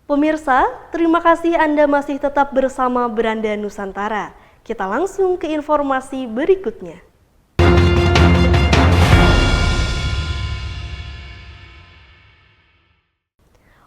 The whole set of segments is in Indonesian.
Pemirsa, terima kasih Anda masih tetap bersama Beranda Nusantara. Kita langsung ke informasi berikutnya.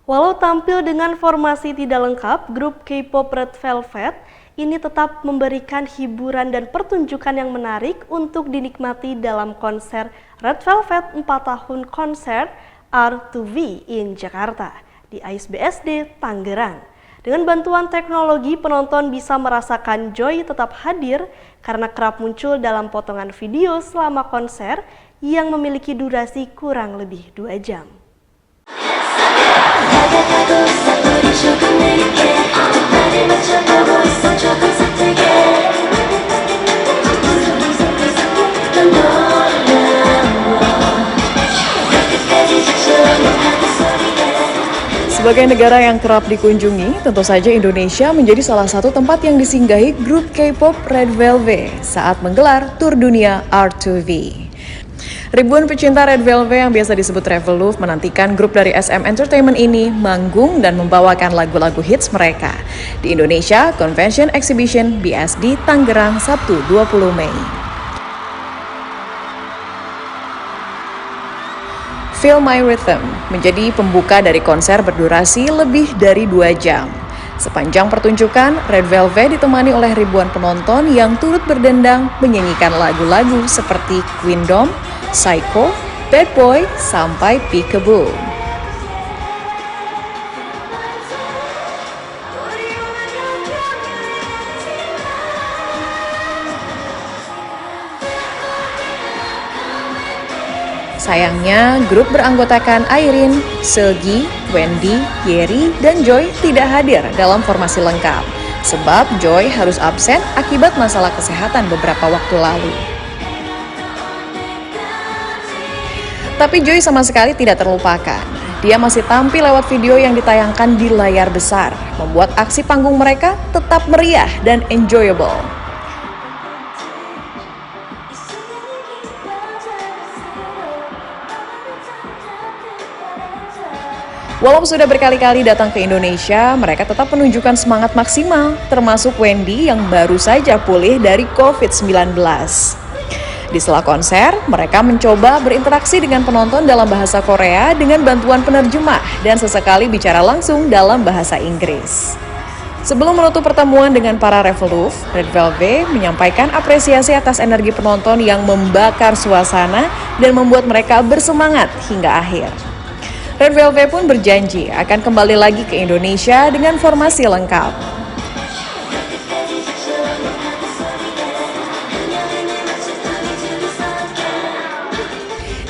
Walau tampil dengan formasi tidak lengkap, grup K-pop Red Velvet ini tetap memberikan hiburan dan pertunjukan yang menarik untuk dinikmati dalam konser Red Velvet 4 tahun konser R2V in Jakarta di AIS-BSD Tangerang. Dengan bantuan teknologi, penonton bisa merasakan Joy tetap hadir karena kerap muncul dalam potongan video selama konser yang memiliki durasi kurang lebih 2 jam. Sebagai negara yang kerap dikunjungi, tentu saja Indonesia menjadi salah satu tempat yang disinggahi grup K-pop Red Velvet saat menggelar tur dunia R2V. Ribuan pecinta Red Velvet yang biasa disebut Revolove menantikan grup dari SM Entertainment ini manggung dan membawakan lagu-lagu hits mereka di Indonesia Convention Exhibition BSD Tangerang Sabtu 20 Mei. Feel My Rhythm menjadi pembuka dari konser berdurasi lebih dari 2 jam. Sepanjang pertunjukan, Red Velvet ditemani oleh ribuan penonton yang turut berdendang menyanyikan lagu-lagu seperti Queendom, Psycho, Bad Boy, sampai Peekaboo. Sayangnya, grup beranggotakan Irene, Seulgi, Wendy, Yeri, dan Joy tidak hadir dalam formasi lengkap. Sebab Joy harus absen akibat masalah kesehatan beberapa waktu lalu. Tapi Joy sama sekali tidak terlupakan. Dia masih tampil lewat video yang ditayangkan di layar besar, membuat aksi panggung mereka tetap meriah dan enjoyable. Walau sudah berkali-kali datang ke Indonesia, mereka tetap menunjukkan semangat maksimal, termasuk Wendy yang baru saja pulih dari COVID-19. Di sela konser, mereka mencoba berinteraksi dengan penonton dalam bahasa Korea dengan bantuan penerjemah dan sesekali bicara langsung dalam bahasa Inggris. Sebelum menutup pertemuan dengan para Revolove, Red Velvet menyampaikan apresiasi atas energi penonton yang membakar suasana dan membuat mereka bersemangat hingga akhir. Red Velvet pun berjanji akan kembali lagi ke Indonesia dengan formasi lengkap.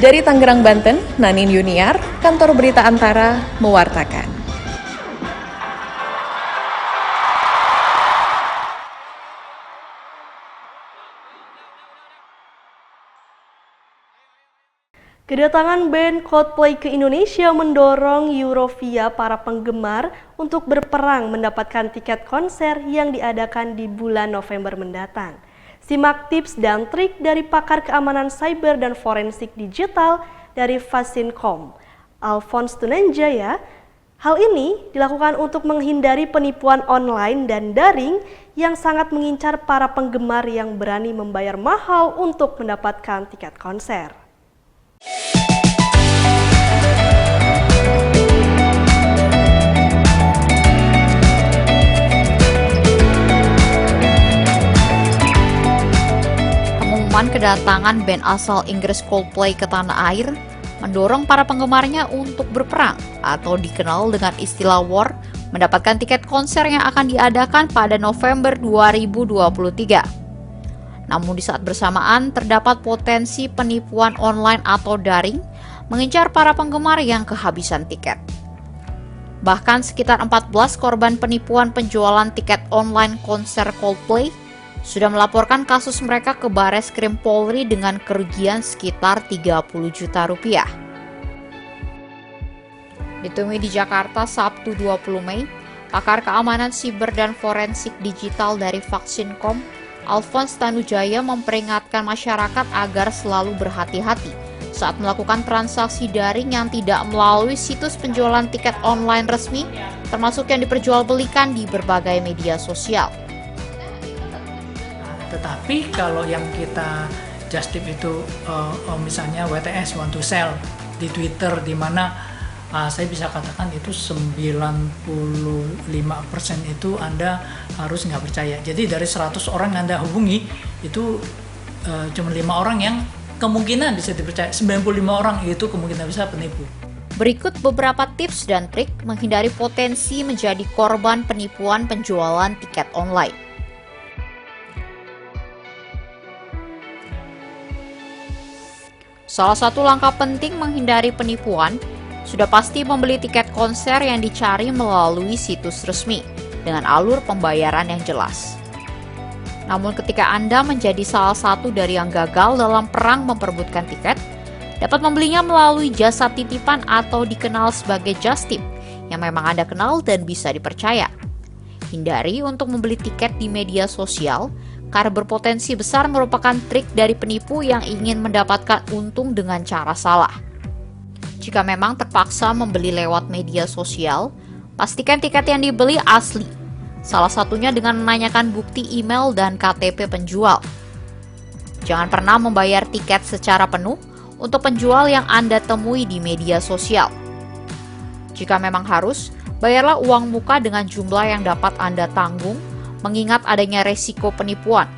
Dari Tangerang, Banten, Nanin Yuniar, Kantor Berita Antara, mewartakan. Kedatangan band Coldplay ke Indonesia mendorong Eurovia para penggemar untuk berperang mendapatkan tiket konser yang diadakan di bulan November mendatang. Simak tips dan trik dari pakar keamanan cyber dan forensik digital dari Fasincom, Alphonse Tunanjaya. Hal ini dilakukan untuk menghindari penipuan online dan daring yang sangat mengincar para penggemar yang berani membayar mahal untuk mendapatkan tiket konser. Pengumuman kedatangan band asal Inggris Coldplay ke tanah air mendorong para penggemarnya untuk berperang atau dikenal dengan istilah war, mendapatkan tiket konser yang akan diadakan pada November 2023. Namun di saat bersamaan terdapat potensi penipuan online atau daring mengincar para penggemar yang kehabisan tiket. Bahkan sekitar 14 korban penipuan penjualan tiket online konser Coldplay sudah melaporkan kasus mereka ke Bareskrim Polri dengan kerugian sekitar 30 juta rupiah. Ditemui di Jakarta Sabtu 20 Mei, pakar keamanan siber dan forensik digital dari Fasincom, Alphonse Tunanjaya memperingatkan masyarakat agar selalu berhati-hati saat melakukan transaksi daring yang tidak melalui situs penjualan tiket online resmi, termasuk yang diperjualbelikan di berbagai media sosial. Tetapi kalau yang kita just tip itu misalnya WTS, want to sell di Twitter, di mana saya bisa katakan itu 95% itu Anda harus nggak percaya. Jadi dari 100 orang Anda hubungi itu cuma 5 orang yang kemungkinan bisa dipercaya, 95 orang itu kemungkinan bisa penipu. Berikut beberapa tips dan trik menghindari potensi menjadi korban penipuan penjualan tiket online. Salah satu langkah penting menghindari penipuan sudah pasti membeli tiket konser yang dicari melalui situs resmi dengan alur pembayaran yang jelas. Namun ketika Anda menjadi salah satu dari yang gagal dalam perang memperebutkan tiket, dapat membelinya melalui jasa titipan atau dikenal sebagai just tip yang memang Anda kenal dan bisa dipercaya. Hindari untuk membeli tiket di media sosial karena berpotensi besar merupakan trik dari penipu yang ingin mendapatkan untung dengan cara salah. Jika memang terpaksa membeli lewat media sosial, pastikan tiket yang dibeli asli. Salah satunya dengan menanyakan bukti email dan KTP penjual. Jangan pernah membayar tiket secara penuh untuk penjual yang Anda temui di media sosial. Jika memang harus, bayarlah uang muka dengan jumlah yang dapat Anda tanggung, mengingat adanya resiko penipuan,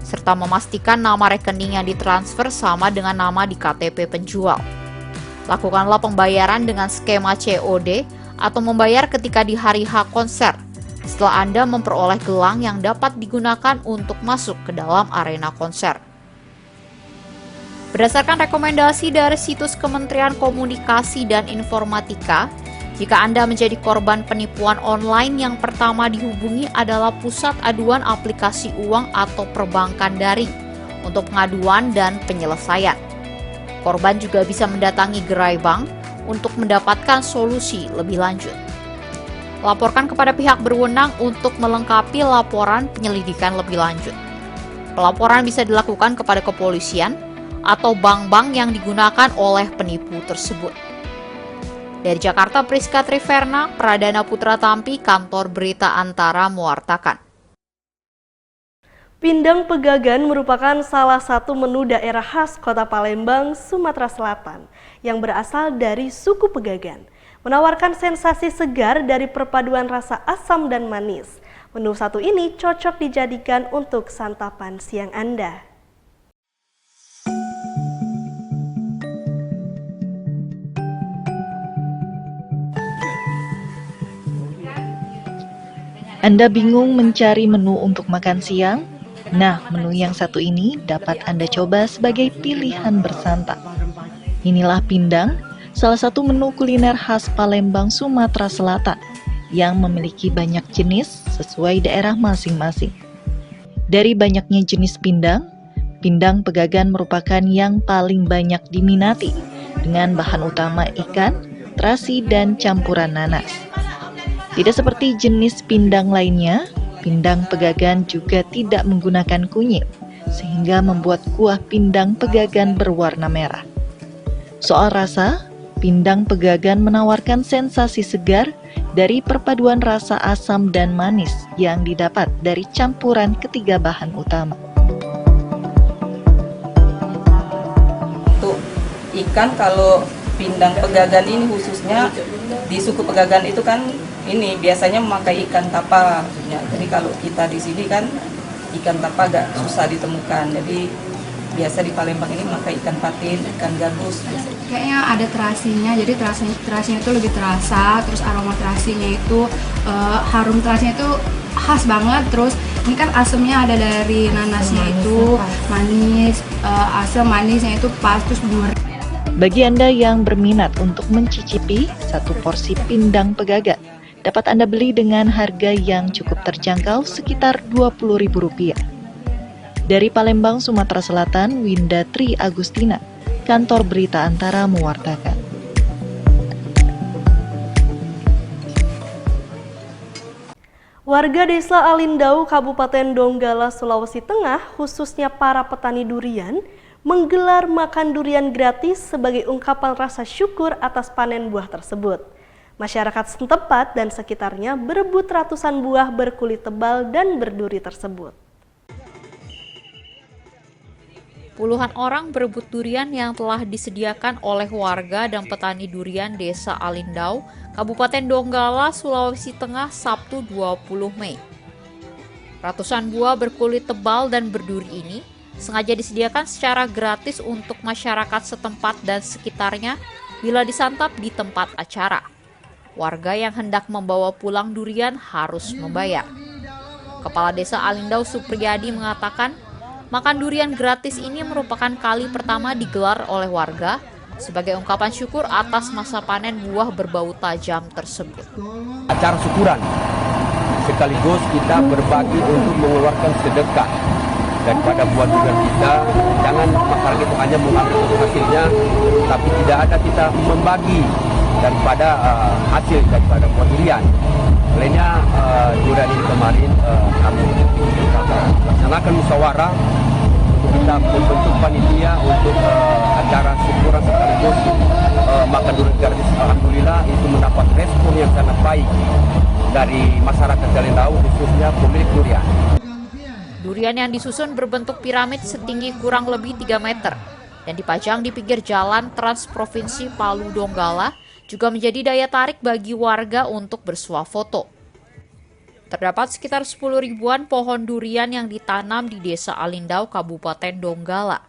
serta memastikan nama rekening yang ditransfer sama dengan nama di KTP penjual. Lakukanlah pembayaran dengan skema COD atau membayar ketika di hari H konser, setelah Anda memperoleh gelang yang dapat digunakan untuk masuk ke dalam arena konser. Berdasarkan rekomendasi dari situs Kementerian Komunikasi dan Informatika, jika Anda menjadi korban penipuan online, yang pertama dihubungi adalah Pusat Aduan Aplikasi Uang atau Perbankan Daring untuk pengaduan dan penyelesaian. Korban juga bisa mendatangi gerai bank untuk mendapatkan solusi lebih lanjut. Laporkan kepada pihak berwenang untuk melengkapi laporan penyelidikan lebih lanjut. Pelaporan bisa dilakukan kepada kepolisian atau bank-bank yang digunakan oleh penipu tersebut. Dari Jakarta, Priska Triverna, Pradana Putra Tampi, Kantor Berita Antara mewartakan. Pindang pegagan merupakan salah satu menu daerah khas Kota Palembang, Sumatera Selatan yang berasal dari suku Pegagan. Menawarkan sensasi segar dari perpaduan rasa asam dan manis. Menu satu ini cocok dijadikan untuk santapan siang Anda. Anda bingung mencari menu untuk makan siang? Nah, menu yang satu ini dapat Anda coba sebagai pilihan bersantap. Inilah pindang, salah satu menu kuliner khas Palembang, Sumatera Selatan, yang memiliki banyak jenis sesuai daerah masing-masing. Dari banyaknya jenis pindang, pindang pegagan merupakan yang paling banyak diminati, dengan bahan utama ikan, terasi, dan campuran nanas. Tidak seperti jenis pindang lainnya, pindang pegagan juga tidak menggunakan kunyit, sehingga membuat kuah pindang pegagan berwarna merah. Soal rasa, pindang pegagan menawarkan sensasi segar dari perpaduan rasa asam dan manis yang didapat dari campuran ketiga bahan utama. Untuk ikan, kalau pindang pegagan ini khususnya di suku Pegagan itu kan ini biasanya memakai ikan tapa. Jadi kalau kita di sini kan ikan tapa agak susah ditemukan. Jadi biasa di Palembang ini memakai ikan patin, ikan gabus. Kayaknya ada terasinya, jadi terasinya itu lebih terasa, terus aroma terasinya itu harum terasinya itu khas banget. Terus ini kan asamnya ada dari nanasnya itu manis, asam manisnya itu pas, terus gurih. Bagi Anda yang berminat untuk mencicipi satu porsi pindang pegagan, dapat Anda beli dengan harga yang cukup terjangkau sekitar Rp20.000. Dari Palembang, Sumatera Selatan, Winda Tri Agustina, Kantor Berita Antara mewartakan. Warga Desa Alindau, Kabupaten Donggala, Sulawesi Tengah, khususnya para petani durian, menggelar makan durian gratis sebagai ungkapan rasa syukur atas panen buah tersebut. Masyarakat setempat dan sekitarnya berebut ratusan buah berkulit tebal dan berduri tersebut. Puluhan orang berebut durian yang telah disediakan oleh warga dan petani durian Desa Alindau, Kabupaten Donggala, Sulawesi Tengah, Sabtu 20 Mei. Ratusan buah berkulit tebal dan berduri ini sengaja disediakan secara gratis untuk masyarakat setempat dan sekitarnya bila disantap di tempat acara. Warga yang hendak membawa pulang durian harus membayar. Kepala Desa Alindau Supriyadi mengatakan, makan durian gratis ini merupakan kali pertama digelar oleh warga sebagai ungkapan syukur atas masa panen buah berbau tajam tersebut. Acara syukuran, sekaligus kita berbagi untuk mengeluarkan sedekah daripada buah durian kita. Jangan masyarakat itu hanya mengambil hasilnya, tapi tidak ada kita membagi daripada hasil daripada buah durian. Lainnya durian ini kemarin kami laksanakan musyawarah untuk kita membentuk panitia untuk acara syukuran sekaligus makan durian gratis. Alhamdulillah itu mendapat respon yang sangat baik dari masyarakat Alindau, khususnya pemilik durian. Durian yang disusun berbentuk piramid setinggi kurang lebih 3 meter dan dipajang di pinggir jalan Trans Provinsi Palu Donggala juga menjadi daya tarik bagi warga untuk bersuah foto. Terdapat sekitar 10 ribuan pohon durian yang ditanam di Desa Alindau, Kabupaten Donggala.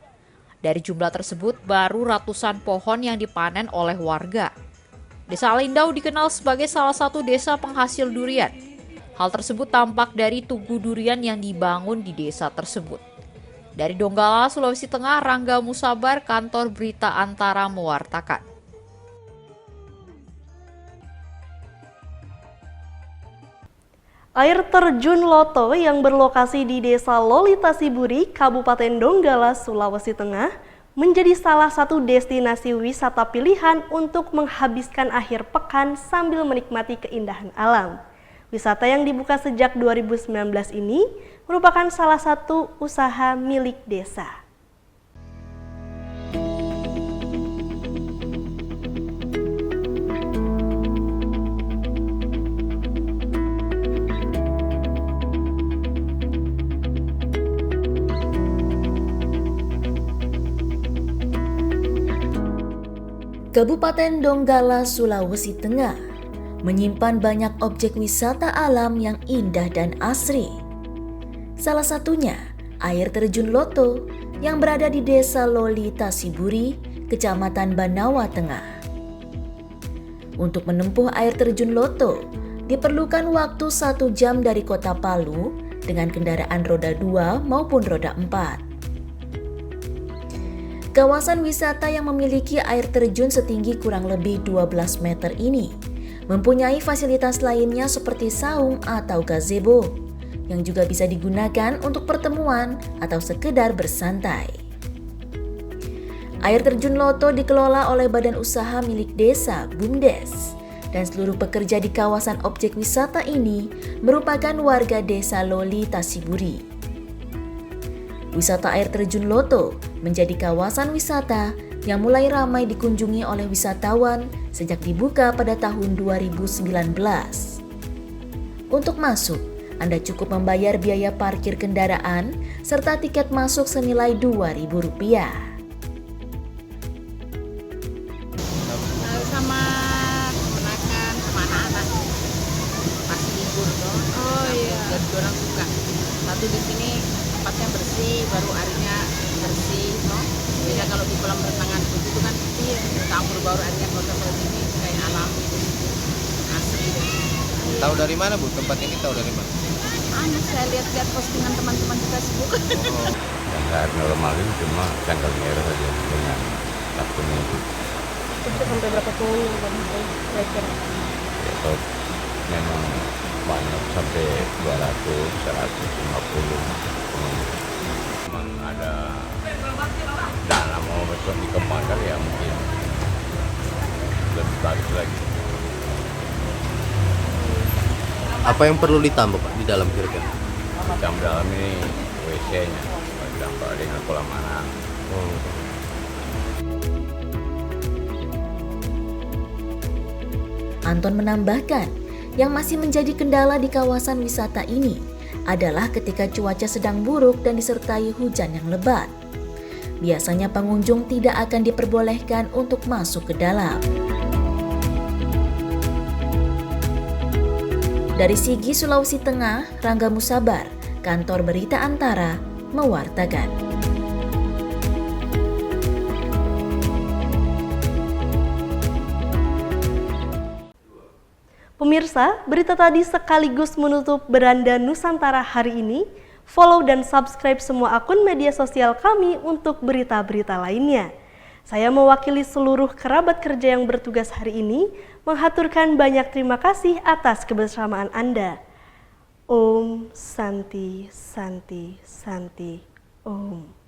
Dari jumlah tersebut, baru ratusan pohon yang dipanen oleh warga. Desa Alindau dikenal sebagai salah satu desa penghasil durian. Hal tersebut tampak dari tugu durian yang dibangun di desa tersebut. Dari Donggala, Sulawesi Tengah, Rangga Musabar, Kantor Berita Antara mewartakan. Air terjun Loto yang berlokasi di Desa Lolita Siburi, Kabupaten Donggala, Sulawesi Tengah, menjadi salah satu destinasi wisata pilihan untuk menghabiskan akhir pekan sambil menikmati keindahan alam. Wisata yang dibuka sejak 2019 ini merupakan salah satu usaha milik desa. Kabupaten Donggala, Sulawesi Tengah menyimpan banyak objek wisata alam yang indah dan asri. Salah satunya air terjun Loto yang berada di Desa Lolita Siburi, Kecamatan Banawa Tengah. Untuk menempuh air terjun Loto diperlukan waktu 1 jam dari kota Palu dengan kendaraan roda 2 maupun roda 4. Kawasan wisata yang memiliki air terjun setinggi kurang lebih 12 meter ini mempunyai fasilitas lainnya seperti saung atau gazebo yang juga bisa digunakan untuk pertemuan atau sekedar bersantai. Air terjun Loto dikelola oleh badan usaha milik desa BUMDes dan seluruh pekerja di kawasan objek wisata ini merupakan warga Desa Lolita Siburi. Wisata air terjun Loto menjadi kawasan wisata yang mulai ramai dikunjungi oleh wisatawan sejak dibuka pada tahun 2019. Untuk masuk, Anda cukup membayar biaya parkir kendaraan serta tiket masuk senilai Rp2.000. Sama keponakan, sama anak-anak pas libur tuh. Oh iya. Dan orang suka. Satu di sini tempatnya bersih, baru airnya bersih, no? Beda kalau di kolam renangan itu kan campur baru airnya kotor ini kayak alami, asri. Tahu dari mana Bu? Tempat ini tahu dari mana? Saya lihat-lihat postingan teman-teman di Facebook. Yang air normal ini cuma tanggal merah saja dengan kartunya itu. Itu sampai berapa pengunjung kira-kira? Ya, kalau memang banyak sampai 200, 150 pengunjung. Memang ada dana mau besok dikembangkan ya mungkin lebih bagus lagi. Apa yang perlu ditambah Pak di dalam kira-kira? Di dalam ini WC-nya, ditambah dengan kolam renang. Anton menambahkan, yang masih menjadi kendala di kawasan wisata ini adalah ketika cuaca sedang buruk dan disertai hujan yang lebat. Biasanya pengunjung tidak akan diperbolehkan untuk masuk ke dalam. Dari Sigi, Sulawesi Tengah, Rangga Musabar, Kantor Berita Antara, mewartakan. Pemirsa, berita tadi sekaligus menutup Beranda Nusantara hari ini. Follow dan subscribe semua akun media sosial kami untuk berita-berita lainnya. Saya mewakili seluruh kerabat kerja yang bertugas hari ini, menghaturkan banyak terima kasih atas kebersamaan Anda. Om Santi Santi Santi Om.